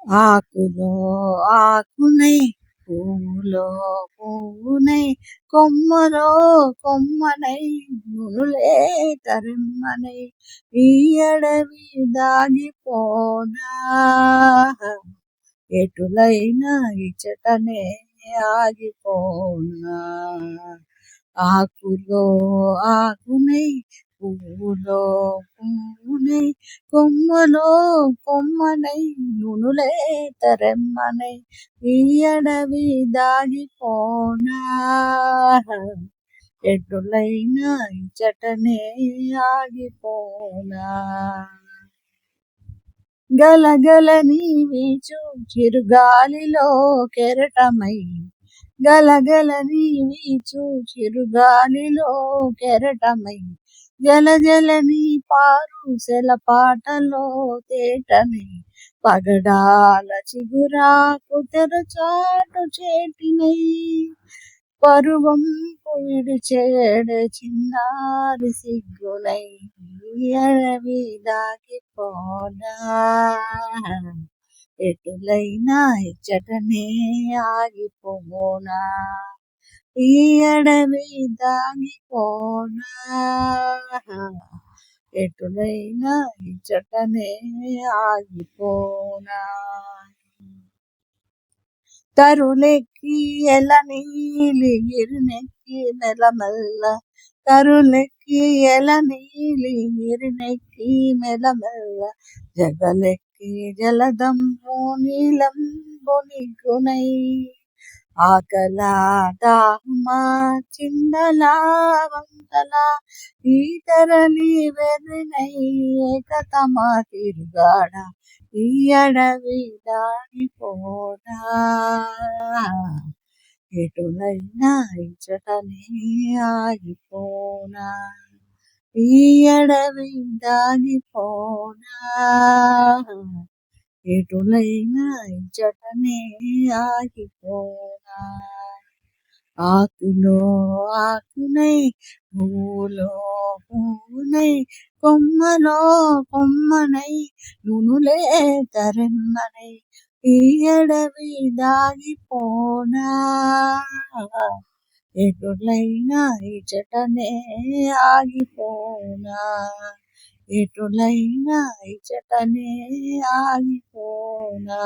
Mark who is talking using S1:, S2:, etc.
S1: ఆకులో ఆకునై పువ్వులో పువ్వునై కొమ్మలో కొమ్మనై నునులే తరిమ్మనై ఈ అడవి దాగిపోనా ఎటులైనా ఇచటనే ఆగిపోనా ఆకులో ఆకునై పువ్వులో పువ్వునై కొమ్మలో కొమ్మనై నునులే తెరెమ్మనై ఈ అడవి దాగిపోనా ఎటులైనా ఇచటనే ఆగిపోనా గలగలని వీచు చిరుగాలిలో కెరటమై గలగలని వీచు చిరుగాలిలో కెరటమై జలజలని పారు సెలపాటలో తేటనై పగడాల చిగురాకు తెరచాటు చేటినై పరువం విడిచేడే చిన్నారి సిగ్గునై అడవి దాగిపోనా ఎటులైనా ఇచ్చటనే ఆగిపోనా ఈ అడవి దాగిపోనా ఎటులైనా ఇచ్చటనే ఆగిపోనా తరులెక్కి ఎలనీలి గిరినెక్కి మెల్లమెల్ల తరులెక్కి ఎలనీలి గిరినెక్కి మెల్లమెల్ల జగలెక్కి జలదంబు నీలంబు నిగ్గునై ఆకలా దాహమా చిందలా వంతలా ఈ తరలి వెర్రినై ఏకతమా తిరుగాడ ఈ అడవి దాడిపోనా ఎటులైనా ఇచ్చటనే ఆగిపోనా ఈ అడవి దాగిపోనా ఎటులైనా ఇచ్చటనే ఆగిపోనా ఆకులో ఆకునై పువ్వులో పువ్వునై కొమ్మలో కొమ్మనై నునులే తరెమ్మనై ఈ అడవి దాగిపోనా ఎటులైనా ఇచటనే ఆగిపోనా ఎటులైనా ఇచటనే ఆగిపోనా